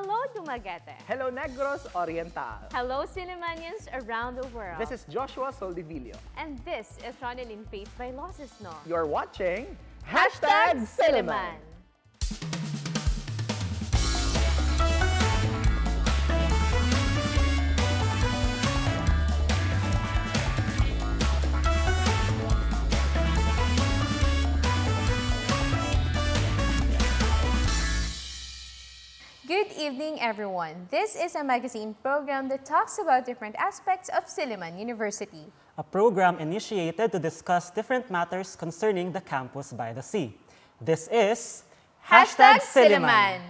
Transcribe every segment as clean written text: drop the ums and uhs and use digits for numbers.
Hello, Dumaguete. Hello, Negros Oriental. Hello, Sillimanians around the world. This is Joshua Soldivillo. And this is Ronelyn Vailoces-No. You're watching Silliman. Good evening, everyone. This is a magazine program that talks about different aspects of Silliman University. A program initiated to discuss different matters concerning the campus by the sea. This is Silliman.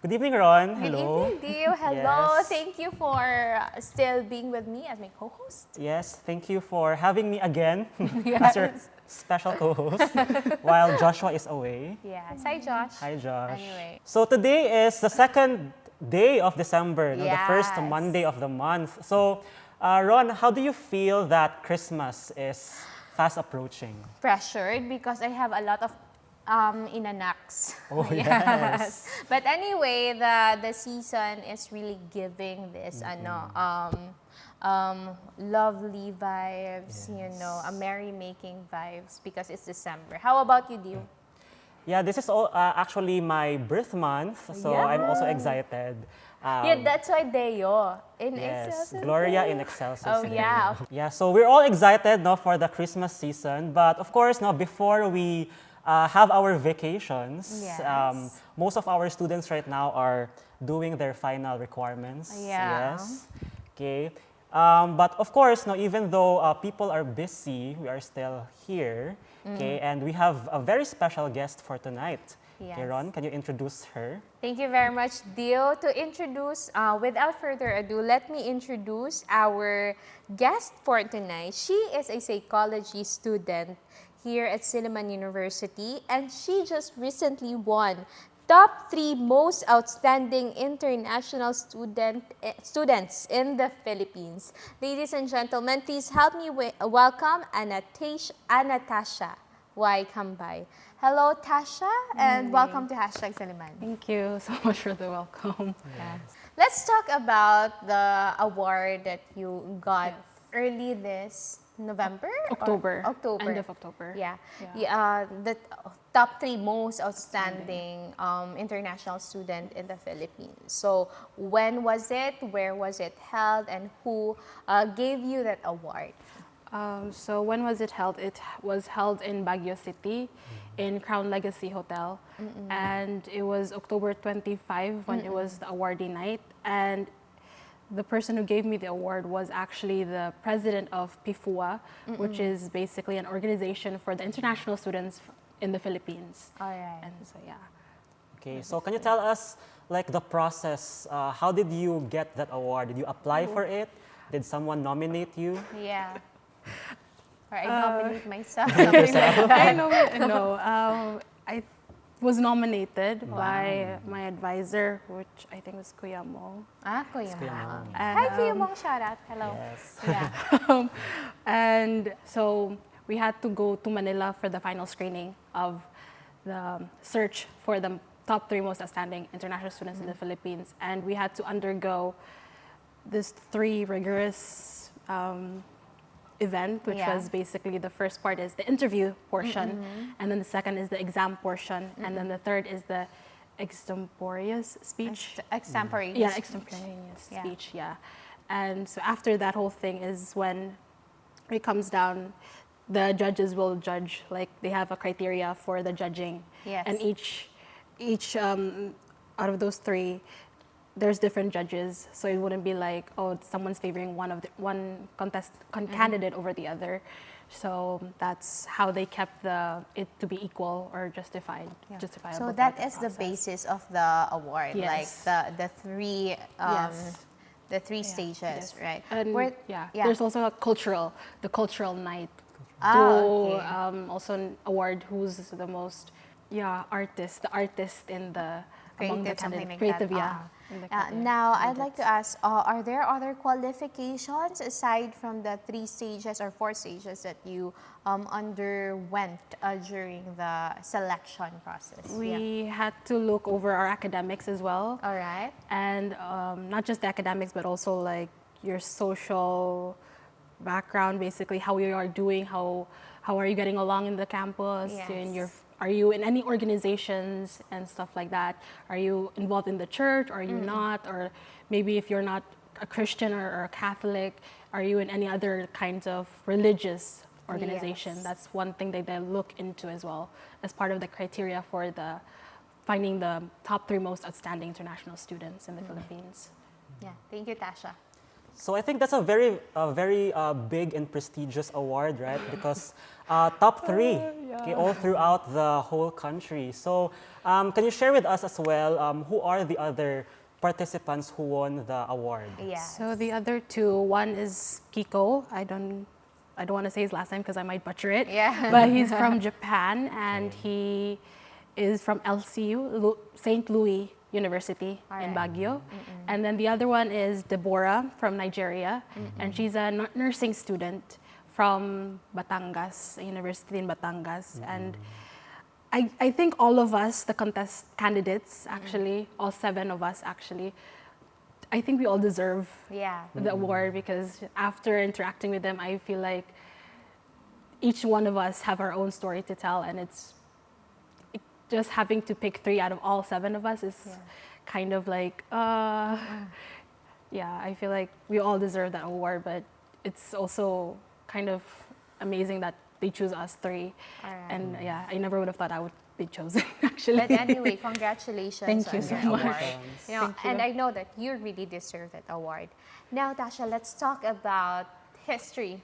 Good evening, Ron. Good Hello. evening, Dio. Hello. Yes. Thank you for still being with me as my co-host. Yes, thank you for having me again as your special co-host while Joshua is away. Yes. Hi, Josh. Hi, Josh. Anyway. So today is the second day of December, no, the first Yes. Monday of the month. So, Ron, how do you feel that Christmas is fast approaching? Pressured because I have a lot of inanaks. Oh, yes. But anyway, the season is really giving this lovely vibes, you know, a merry-making vibes because it's December. How about you, Dio? Yeah, this is all, actually my birth month, so I'm also excited. Yeah, that's why Deo in Yes, Excelsis. Gloria in Excelsis. Oh, Deo. yeah. Yeah, so we're all excited no, for the Christmas season, but of course, no, before we have our vacations, Yes. most of our students right now are doing their final requirements. Yeah. Yes. Okay. But of course, no, even though people are busy, we are still here. Okay, and we have a very special guest for tonight. Yes. Okay, Ron, can you introduce her? Thank you very much, Dio. To introduce, without further ado, let me introduce our guest for tonight. She is a psychology student here at Silliman University, and she just recently won top 3 most outstanding international students in the Philippines. Ladies and gentlemen, please help me welcome Anatasia Kambai. Hello, Tasha, and welcome to #Silliman. Thank you so much for the welcome. Let's talk about the award that you got early this November? October. October. End of October. Yeah. The top 3 most outstanding international student in the Philippines. So when was it? Where was it held? And who gave you that award? So when was it held? It was held in Baguio City in Crown Legacy Hotel. And it was October 25 when it was the awardee night. And the person who gave me the award was actually the president of PIFUA, which is basically an organization for the international students in the Philippines. All right. And so, yeah. Okay, so can you tell us like the process? How did you get that award? Did you apply for it? Did someone nominate you? Yeah. Or I nominate myself. I was nominated by my advisor, which I think was Kuya Mo. Kuya Kuya Mong. Mong. Hi, Kuya Mong. Shout out. Hello. Yes. Yeah. And so we had to go to Manila for the final screening of the search for the top 3 most outstanding international students in the Philippines. And we had to undergo this 3 rigorous event, which was basically the first part is the interview portion, and then the second is the exam portion, and then the third is the extemporaneous speech. Extemporaneous. Yeah, extemporaneous speech, yeah. And so after that whole thing is when it comes down, the judges will judge, like they have a criteria for the judging. Yes. And each out of those 3, there's different judges, so it wouldn't be like, oh, someone's favoring one candidate over the other. So that's how they kept it to be equal or justifiable. So that is the basis of the award, Yes. like the 3 Yes. the 3 stages, Yes. right? And there's also the cultural night okay. Also an award who's the most the artist in the among the Creative, something like creative, that. yeah. in the career. Now, I'd like to ask, are there other qualifications aside from the 3 stages or 4 stages that you underwent during the selection process? We had to look over our academics as well. All right. And not just the academics, but also like your social background, basically how you are doing, how are you getting along in the campus, Yes. are you in any organizations and stuff like that? Are you involved in the church, or are you not? Or maybe if you're not a Christian or a Catholic, are you in any other kinds of religious organization? Yes. That's one thing that they look into as well as part of the criteria for finding the top 3 most outstanding international students in the Philippines. Yeah. Thank you, Tasha. So I think that's a very big and prestigious award, right? Because top 3, okay, all throughout the whole country. So can you share with us as well who are the other participants who won the award? Yes. So the other 2, one is Kiko. I don't want to say his last name because I might butcher it. Yeah. But he's from Japan, and he is from LCU, St. Louis University in Baguio. And then the other one is Deborah from Nigeria, and she's a nursing student from Batangas, a university in Batangas. And I think all of us, the contest candidates, actually, all 7 of us actually, I think we all deserve the award, because after interacting with them, I feel like each one of us have our own story to tell, and it's just having to pick 3 out of all 7 of us is kind of like, I feel like we all deserve that award, but it's also kind of amazing that they choose us 3. And I never would have thought I would be chosen, actually. But anyway, congratulations Thank you on so your much. award. You know, Thank you. and I know that you really deserve that award. Now, Tasha, let's talk about history.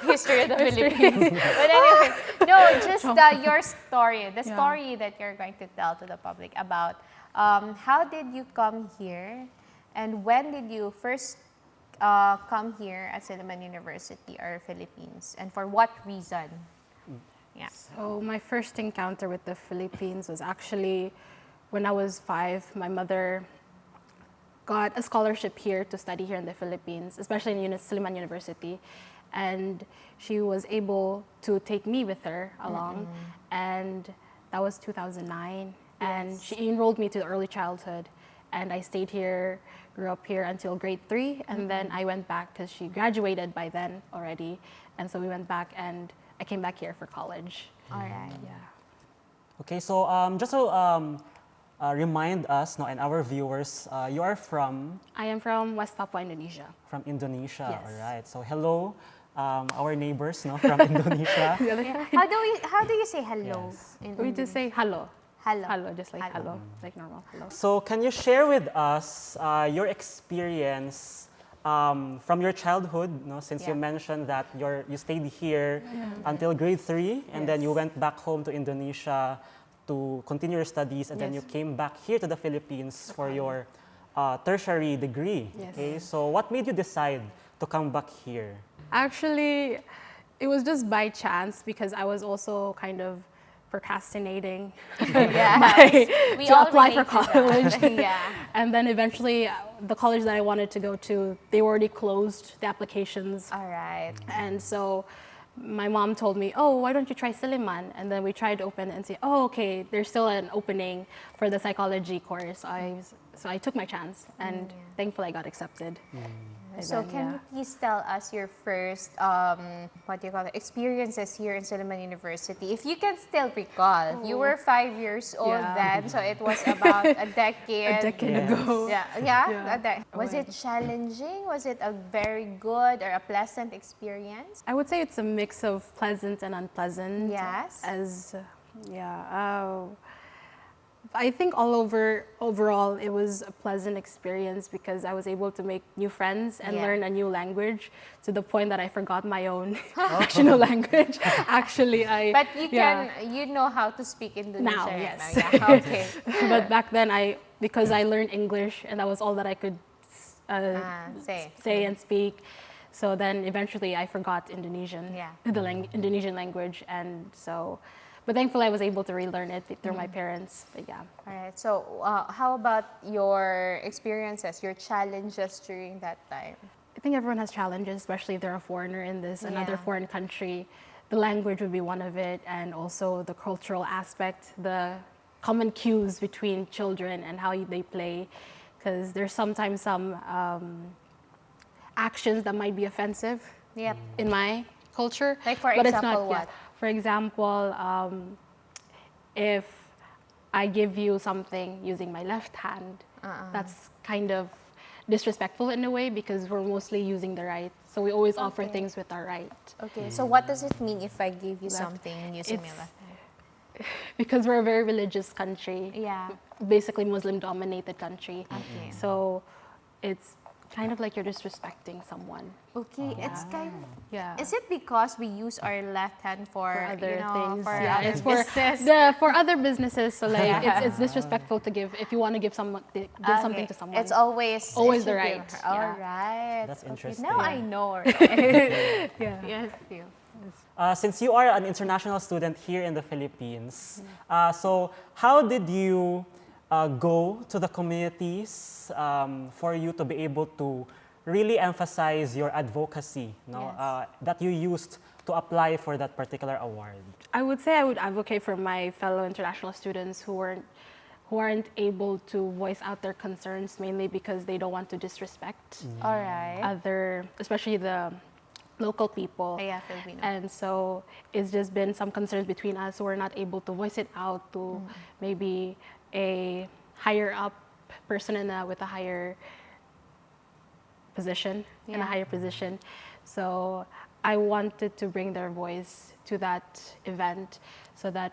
History of the Philippines. But anyway, no, just your story, the story that you're going to tell to the public about how did you come here, and when did you first come here at Silliman University or Philippines, and for what reason? Yeah. So my first encounter with the Philippines was actually when I was 5. My mother got a scholarship here to study here in the Philippines, especially in Silliman University. And she was able to take me with her along. And that was 2009. And she enrolled me to early childhood. And I stayed here, grew up here until grade 3. And then I went back because she graduated by then already. And so we went back, and I came back here for college. All right. Yeah. Okay, so just to remind us and our viewers, you are from I am from West Papua, Indonesia. Indonesia, Yes. all right. So hello, our neighbors from Indonesia. Yeah. How do you say hello? Yes. In We just say hello. hello. Hello, just like Hello. hello, like normal hello. So can you share with us your experience from your childhood, since you Yeah. mentioned that you stayed here until grade 3, and then you went back home to Indonesia to continue your studies, and then you Yes. came back here to the Philippines for your tertiary degree. Yes. Okay, so what made you decide to come back here? Actually, it was just by chance, because I was also kind of procrastinating Yes. We to all apply for relate to that. college. Yeah. And then eventually, the college that I wanted to go to, they already closed the applications. All right. And so my mom told me, oh, why don't you try Silliman? And then we tried to open it and say, oh, okay, there's still an opening for the psychology course. So I took my chance, and thankfully I got accepted. And So then, can you please tell us your first, experiences here in Silliman University? If you can still recall, you were 5 years old Yeah. then, so it was about a decade. A decade Yes. ago. Yeah. Was Oh, it challenging? Was it a very good or a pleasant experience? I would say it's a mix of pleasant and unpleasant. Yes. I think overall, it was a pleasant experience, because I was able to make new friends and Yeah. learn a new language, to the point that I forgot my own national language. Actually, But you know how to speak Indonesian Now, right yes. now. Yeah, okay. But back then, because I learned English, and that was all that I could say and speak. So then eventually I forgot Indonesian, Yeah. the Indonesian language. And so But thankfully, I was able to relearn it through my parents. But yeah. All right. So, how about your experiences, your challenges during that time? I think everyone has challenges, especially if they're a foreigner in this another Yeah. foreign country. The language would be one of it, and also the cultural aspect, the common cues between children and how they play, because there's sometimes some actions that might be offensive Yep. in my culture. Like, for but example, it's not, what? For example, if I give you something using my left hand, that's kind of disrespectful in a way because we're mostly using the right. So we always offer Okay. things with our right. Okay. So, what does it mean if I give you Left. something using my It's- left hand? Because we're a very religious country, Yeah. basically Muslim-dominated country. Okay. So it's kind of like you're disrespecting someone. Okay. It's kind of. Yeah. Is it because we use our left hand for, For other you know, things, for yeah, other it's for business? for other businesses. So like it's disrespectful to give if you want to give someone give something to someone. It's always Always it the should be right, All yeah. right. That's Okay, interesting. now I know. Right? yeah. Yes, you. Since you are an international student here in the Philippines, so how did you go to the communities for you to be able to really emphasize your advocacy, no? Yes. That you used to apply for that particular award? I would say I would advocate for my fellow international students who aren't able to voice out their concerns mainly because they don't want to disrespect All right. especially the local people. Yeah, Filipino. And so it's just been some concerns between us who are not able to voice it out to maybe a higher up person with a higher position, in a Yeah. higher position. So I wanted to bring their voice to that event so that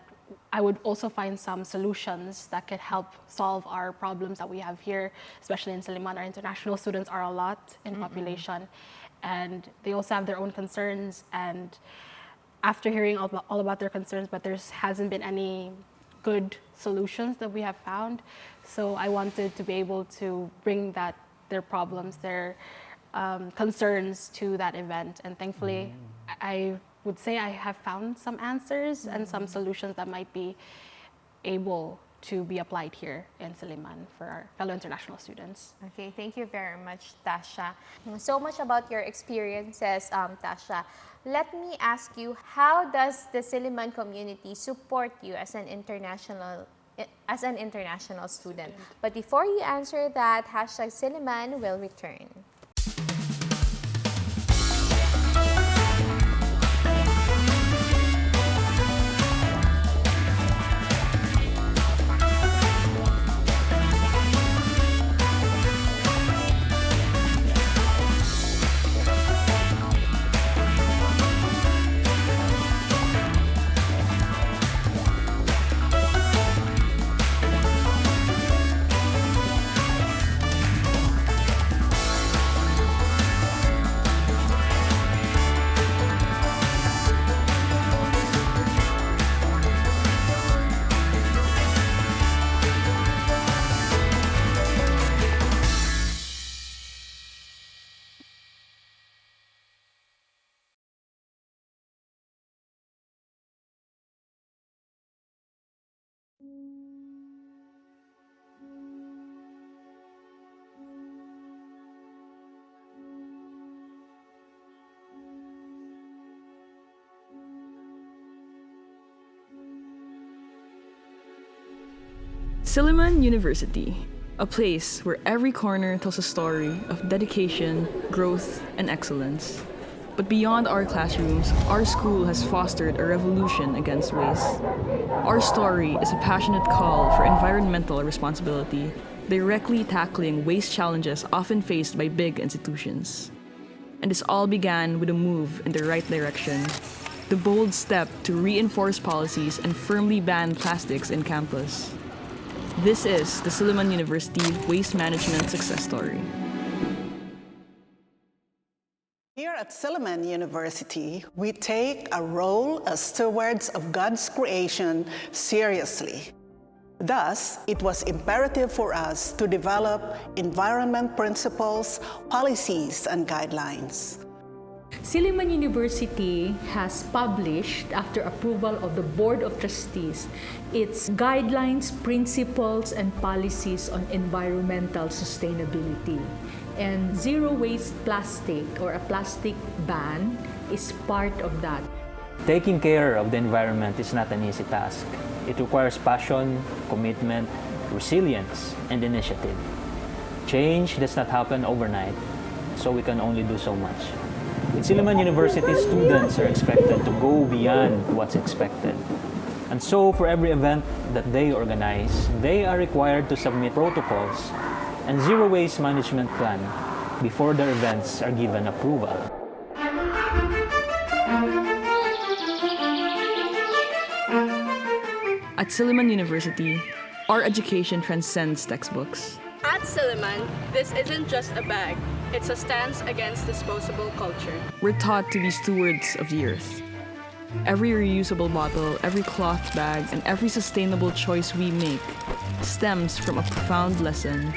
I would also find some solutions that could help solve our problems that we have here, especially in Silliman. Our international students are a lot in population, and they also have their own concerns. And after hearing all about their concerns, but there hasn't been any good solutions that we have found. So I wanted to be able to bring their problems, their concerns to that event. And thankfully, I would say I have found some answers and some solutions that might be able to be applied here in Silliman for our fellow international students. Okay, thank you very much, Tasha. So much about your experiences, Tasha. Let me ask you, how does the Silliman community support you as an international student? But before you answer that, #Silliman will return. Silliman University, a place where every corner tells a story of dedication, growth, and excellence. But beyond our classrooms, our school has fostered a revolution against waste. Our story is a passionate call for environmental responsibility, directly tackling waste challenges often faced by big institutions. And this all began with a move in the right direction, the bold step to reinforce policies and firmly ban plastics in campus. This is the Silliman University Waste Management Success Story. Here at Silliman University, we take a role as stewards of God's creation seriously. Thus, it was imperative for us to develop environment principles, policies, and guidelines. Silliman University has published, after approval of the Board of Trustees, its guidelines, principles, and policies on environmental sustainability. And zero waste plastic, or a plastic ban, is part of that. Taking care of the environment is not an easy task. It requires passion, commitment, resilience, and initiative. Change does not happen overnight, so we can only do so much. With Silliman University, students are expected to go beyond what's expected. And so, for every event that they organize, they are required to submit protocols and zero waste management plan before their events are given approval. At Silliman University, our education transcends textbooks. At Silliman, this isn't just a bag. It's a stance against disposable culture. We're taught to be stewards of the earth. Every reusable bottle, every cloth bag, and every sustainable choice we make stems from a profound lesson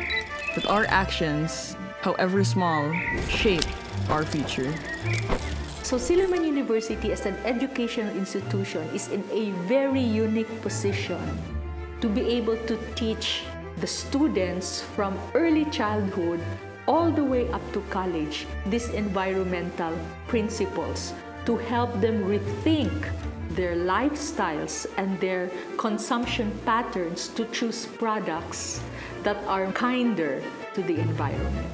that our actions, however small, shape our future. So Silliman University as an educational institution is in a very unique position to be able to teach the students from early childhood all the way up to college these environmental principles to help them rethink their lifestyles and their consumption patterns to choose products that are kinder to the environment.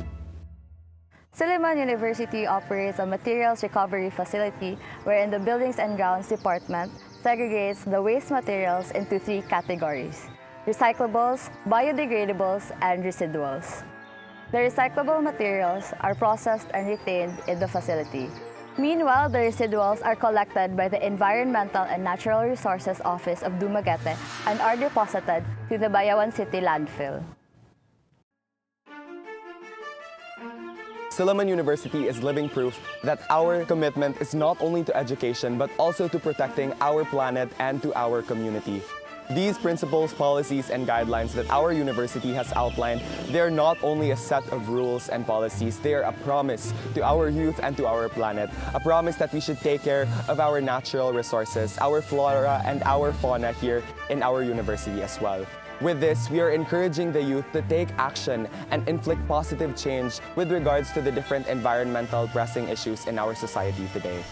Silliman University operates a materials recovery facility wherein the Buildings and Grounds Department segregates the waste materials into 3 categories: recyclables, biodegradables, and residuals. The recyclable materials are processed and retained in the facility. Meanwhile, the residuals are collected by the Environmental and Natural Resources Office of Dumaguete and are deposited to the Bayawan City landfill. Silliman University is living proof that our commitment is not only to education but also to protecting our planet and to our community. These principles, policies, and guidelines that our university has outlined, they're not only a set of rules and policies, they are a promise to our youth and to our planet. A promise that we should take care of our natural resources, our flora and our fauna here in our university as well. With this, we are encouraging the youth to take action and inflict positive change with regards to the different environmental pressing issues in our society today.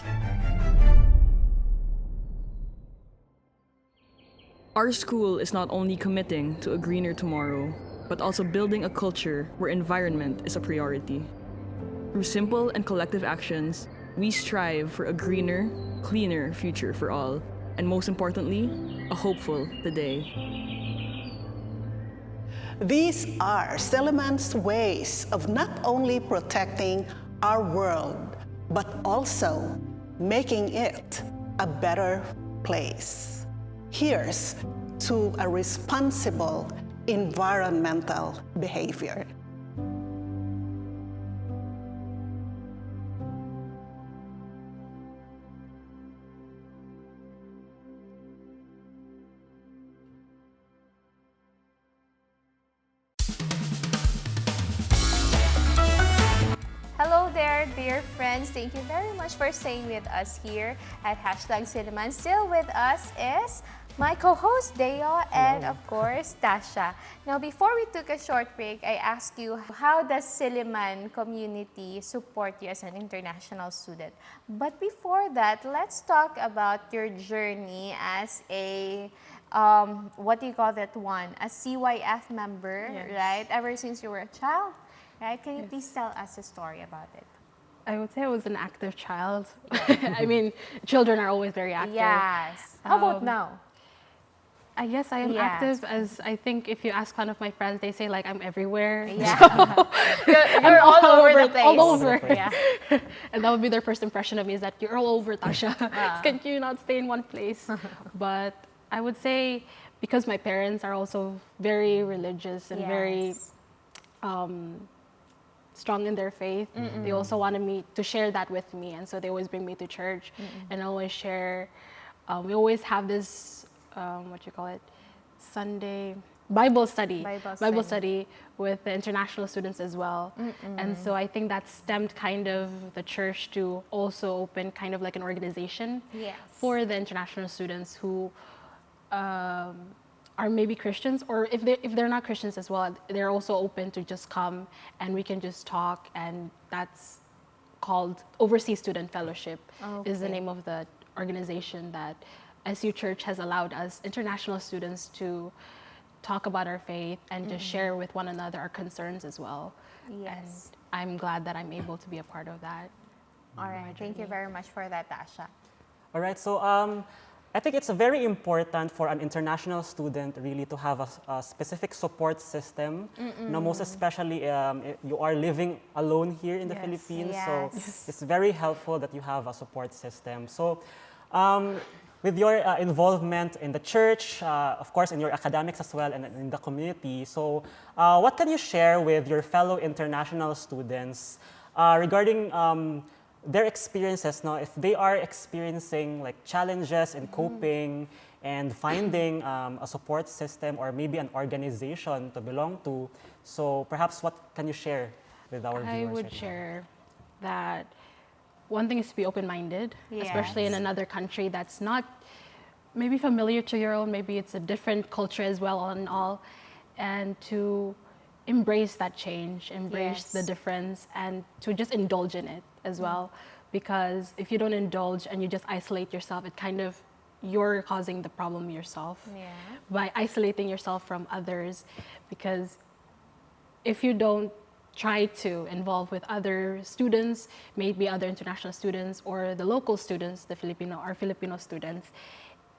Our school is not only committing to a greener tomorrow, but also building a culture where environment is a priority. Through simple and collective actions, we strive for a greener, cleaner future for all, and most importantly, a hopeful today. These are Silliman's ways of not only protecting our world, but also making it a better place. Here's to a responsible environmental behavior. Hello there, dear friends. Thank you very much for staying with us here at #Silliman. Still with us is my co-host Deo and of course Tasha. Now, before we took a short break, I asked you, how does Silliman community support you as an international student? But before that, let's talk about your journey as a what do you call that one? A CYF member, right? Ever since you were a child. Right? Can you please tell us a story about it? I would say I was an active child. I mean, children are always very active. Yes. How about now? I guess I am active, as I think if you ask one of my friends, they say like I'm everywhere. Yeah. So, you're all over the place. All over. Yeah. And that would be their first impression of me, is that you're all over, Tasha. Can you not stay in one place? But I would say, because my parents are also very religious and very strong in their faith, they also wanted me to share that with me, and so they always bring me to church and always share. We always have this what you call it, Sunday Bible study, Bible study with the international students as well. And so I think that stemmed kind of the church to also open kind of like an organization Yes. for the international students who are maybe Christians, or if they're not Christians as well, they're also open to just come and we can just talk. And that's called Overseas Student Fellowship is the Okay. name of the organization that SU Church has allowed us international students to talk about our faith and just share with one another our concerns as well. Yes. And I'm glad that I'm able to be a part of that. All right. Thank you very much for that, Tasha. All right, so I think it's very important for an international student really to have a specific support system. Most especially you are living alone here in the Philippines, so Yes. it's very helpful that you have a support system. So with your involvement in the church, of course in your academics as well, and in the community, so what can you share with your fellow international students regarding their experiences now, if they are experiencing like challenges in coping and finding a support system or maybe an organization to belong to? So perhaps what can you share with our viewers? I would right now? share that one thing is to be open-minded, especially in Yes. another country that's not maybe familiar to your own, maybe it's a different culture as well and all, and to embrace that change, embrace the Yes. difference, and to just indulge in it as well. Because if you don't indulge and you just isolate yourself, it kind of, you're causing the problem yourself by isolating yourself from others. Because if you don't try to involve with other students, maybe other international students or the local students, the Filipino students,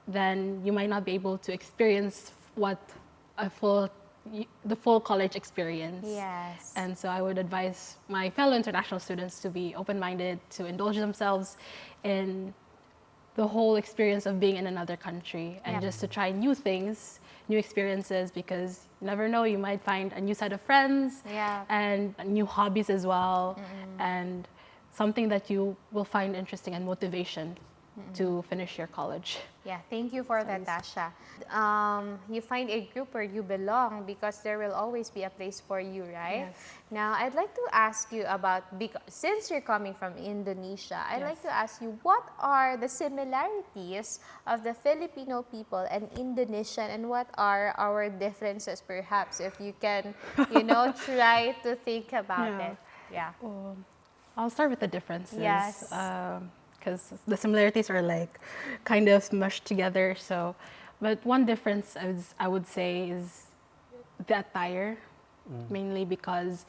then you might not be able to experience what the full college experience. Yes. And so I would advise my fellow international students to be open-minded, to indulge themselves in the whole experience of being in another country, and just to try new things, new experiences, because you never know, you might find a new set of friends and new hobbies as well, and something that you will find interesting and motivation to finish your college. Yeah, thank you for that, Tasha. You find a group where you belong because there will always be a place for you, right? Yes. Now, I'd like to ask you about, since you're coming from Indonesia, I'd like to ask you, what are the similarities of the Filipino people and Indonesian, and what are our differences, perhaps, if you can, try to think about it. Yeah. I'll start with the differences. Yes. Because the similarities are like kind of smushed together. So, but one difference I would say is the attire, mainly because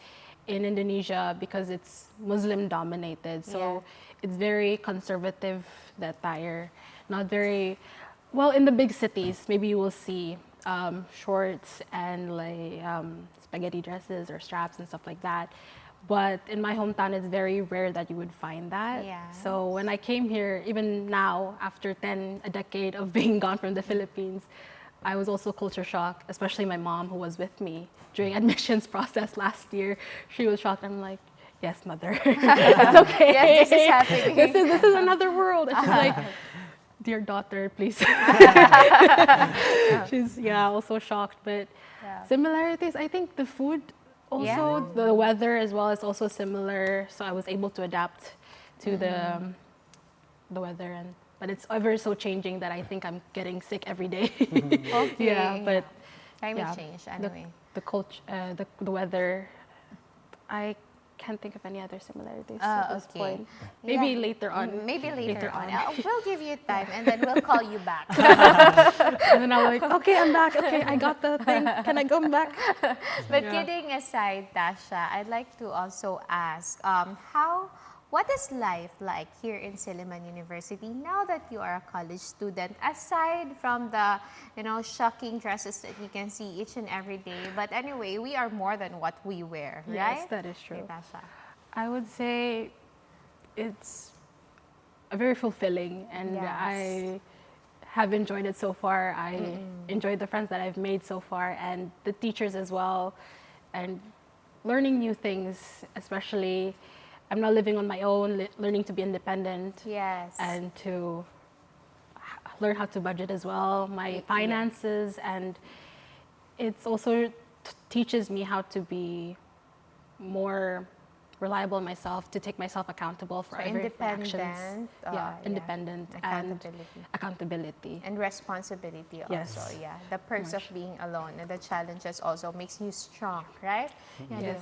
in Indonesia, because it's Muslim dominated, so it's very conservative, the attire. Not very, well, in the big cities, maybe you will see shorts and like spaghetti dresses or straps and stuff like that. But in my hometown, it's very rare that you would find that. So when I came here, even now, after a decade of being gone from the Philippines, I was also culture shocked, especially my mom, who was with me during admissions process last year. She was shocked. I'm like, yes, mother, it's okay. Yes, this is happening. This is another world. And she's like, dear daughter, please. She's also shocked. But similarities, I think the food. Also, the weather as well is also similar, so I was able to adapt to the weather, but it's ever so changing that I think I'm getting sick every day. But climate change anyway. The culture, the weather, I can't think of any other similarities at this point. Maybe later on. Maybe later on. We'll give you time, and then we'll call you back. And then I'm like, okay, I'm back. Okay, I got the thing. Can I come back? But kidding aside, Tasha, I'd like to also ask, what is life like here in Silliman University now that you are a college student? Aside from the, shocking dresses that you can see each and every day, but anyway, we are more than what we wear, right? Yes, that is true. Okay, Tasha. I would say it's a very fulfilling, and I have enjoyed it so far. I enjoyed the friends that I've made so far, and the teachers as well, and learning new things, especially I'm now living on my own, learning to be independent. Yes. And to learn how to budget as well, my finances, and It's also teaches me how to be more reliable in myself, to take myself accountable for So every actions. independent, Independent accountability. and accountability. And responsibility Yes. also, yeah. The perks of being alone and the challenges also makes you strong, right? Yes.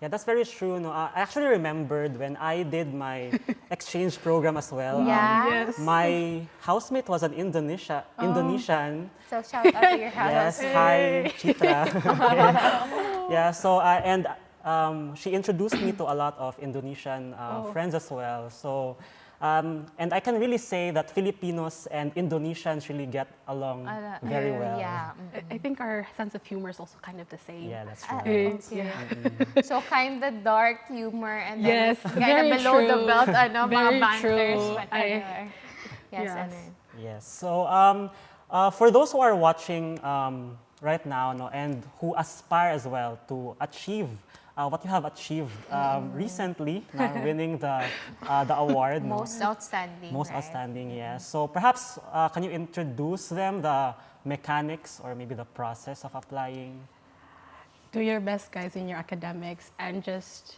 Yeah, that's very true. No, I actually remembered when I did my exchange program as well. Yeah. Yes. My housemate was an Indonesian. So shout out to your house. Yes, hi, Chitra. Yeah, so and she introduced me to a lot of Indonesian friends as well. So, and I can really say that Filipinos and Indonesians really get along very well. Yeah. I think our sense of humor is also kind of the same. Yeah, that's true. Okay. So kind of dark humor and then Yes, kind very of below the true. belt, ano, mga Very banters. true. Whatever. Yes, Yes. ano. Yes. So, for those who are watching right now, no, and who aspire as well to achieve what you have achieved recently, winning the award, no? Most outstanding. Most right? outstanding, yes. So perhaps can you introduce them the mechanics or maybe the process of applying? Do your best, guys, in your academics, and just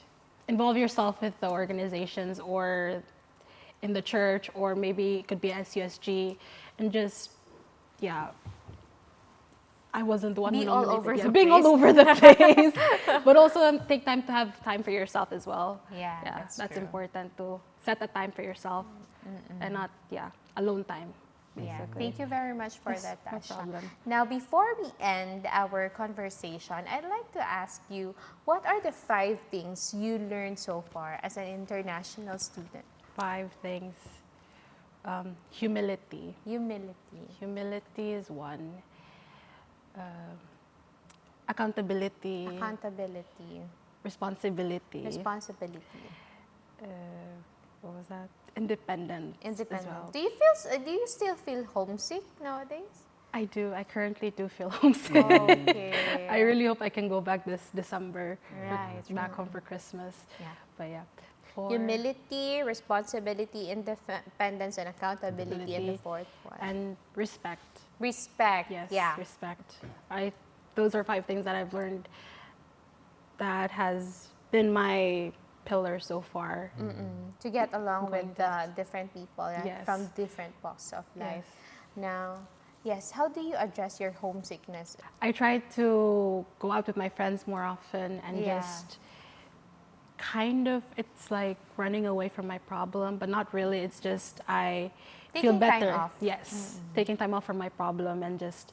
involve yourself with the organizations or in the church, or maybe it could be SUSG, and just, yeah. I wasn't the one Be who all nominated. over Yeah, the being all place. over the place, but also take time to have time for yourself as well. Yeah, that's true. important, to set a time for yourself and not alone time. Yeah. Basically. Thank you very much for Yes, that, no Tasha. problem. Now, before we end our conversation, I'd like to ask you, what are the 5 things you learned so far as an international student? 5 things. Humility. Humility. Humility is one. Accountability. Accountability. Responsibility. Responsibility. What was that? Independence. Independent. As well. Do you still feel homesick nowadays? I do. I currently do feel homesick. Okay. I really hope I can go back this December. Right. Back home for Christmas. Yeah. But yeah. For Humility, responsibility, independence, and accountability, and the 4th one. and respect. Respect. Yes. Yeah. Respect. Those are 5 things that I've learned that has been my pillar so far. To get along Going with different people, right? Yes. From different walks of life. Yes. Now, yes, how do you address your homesickness? I try to go out with my friends more often and Yeah. just kind of, it's like running away from my problem, but not really. It's just I feel Taking time better. off. Yes, taking time off from my problem and just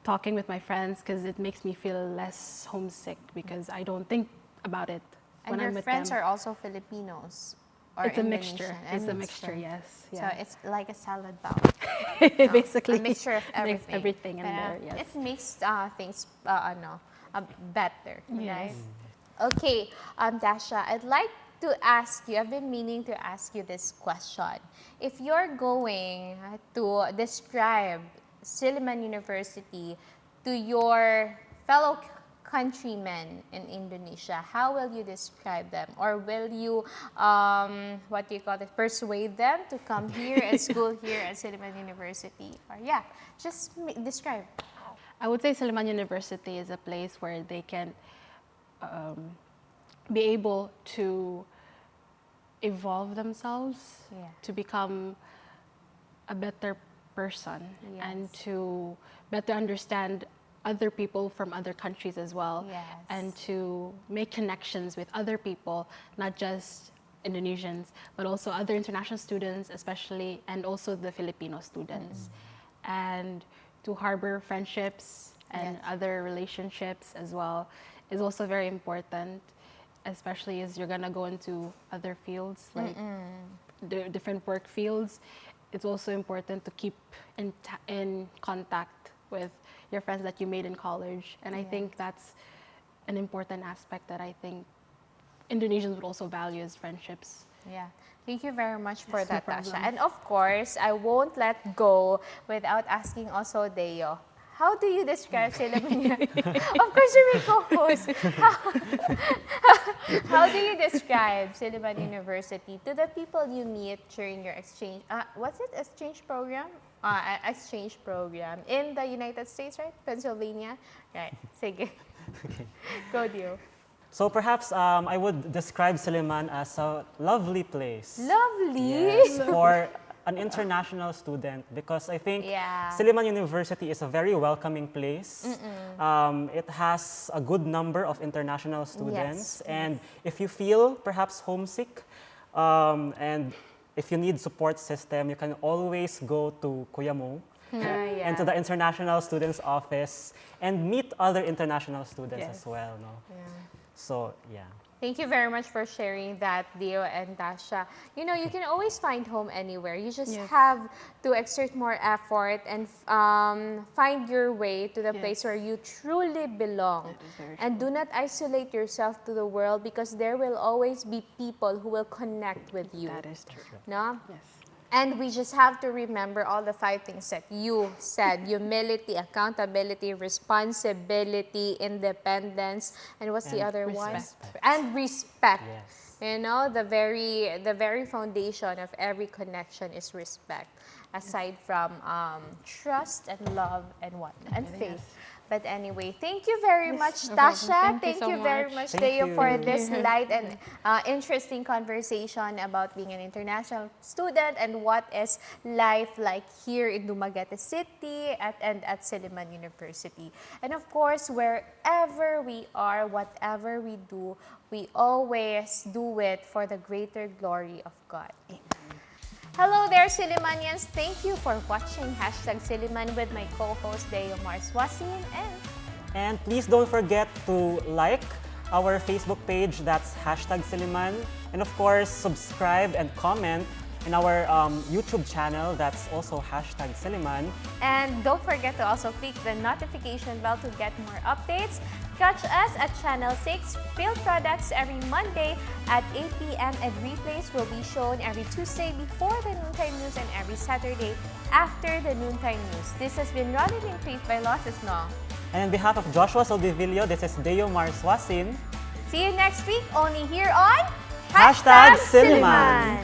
talking with my friends, because it makes me feel less homesick because I don't think about it And when your I'm with friends them. are also Filipinos? Or It's a mixture. Indonesian? It's a mixture, yes. So Yeah. it's like a salad bowl. Basically, A mixture of makes everything. everything in Pero there, yes. It makes things better, right? Yes. Okay, Dasha, I'd like to ask you, I've been meaning to ask you this question. If you're going to describe Silliman University to your fellow countrymen in Indonesia, how will you describe them? Or will you, persuade them to come here and school here at Silliman University? Or yeah, just describe. I would say Silliman University is a place where they can be able to evolve themselves, to become a better person, and to better understand other people from other countries as well, and to make connections with other people, not just Indonesians, but also other international students, especially, and also the Filipino students, and to harbor friendships and other relationships as well is also very important, especially as you're gonna go into other fields, like the different work fields. It's also important to keep in contact with your friends that you made in college. And I think that's an important aspect that I think Indonesians would also value as friendships. Yeah. Thank you very much for Yes, no that, Tasha. problem. And of course, I won't let go without asking also Deo. How do you describe Silliman? Of course, you're my co-host. How do you describe Silliman University to the people you meet during your exchange? What's it? Exchange program? Exchange program in the United States, right? Pennsylvania, right? Sige. Go, Dio. So perhaps I would describe Silliman as a lovely place. Lovely. Yes, for an international student, because I think Yeah. Silliman University is a very welcoming place. It has a good number of international students, and if you feel perhaps homesick, and if you need support system, you can always go to Kuya Mo and to the International Students Office and meet other international students as well. No? So, yeah. Thank you very much for sharing that, Dio and Tasha. You know, you can always find home anywhere. You just have to exert more effort and find your way to the place where you truly belong. And do not isolate yourself to the world, because there will always be people who will connect with you. That is true. No? Yes. And we just have to remember all the 5 things that you said: humility, accountability, responsibility, independence, and what's the other one? And respect. Yes. You know, the very foundation of every connection is respect, aside from trust and love and whatnot, and faith. But anyway, thank you very much, Tasha. Thank you very much, Deo, for this light and interesting conversation about being an international student and what is life like here in Dumaguete City and at Silliman University. And of course, wherever we are, whatever we do, we always do it for the greater glory of God. Hello there, Sillimanians. Thank you for watching #Silliman with my co-host, Deomar Suasin. And please don't forget to like our Facebook page, that's #Silliman. And of course, subscribe and comment in our YouTube channel, that's also #Silliman. And don't forget to also click the notification bell to get more updates. Catch us at Channel 6 Field Products every Monday at 8 p.m. and replays will be shown every Tuesday before the noontime news and every Saturday after the noontime news. This has been Ronelyn with Vailoces-No. And on behalf of Joshua Soldivillo, this is Deomar Suasin. See you next week, only here on #Silliman.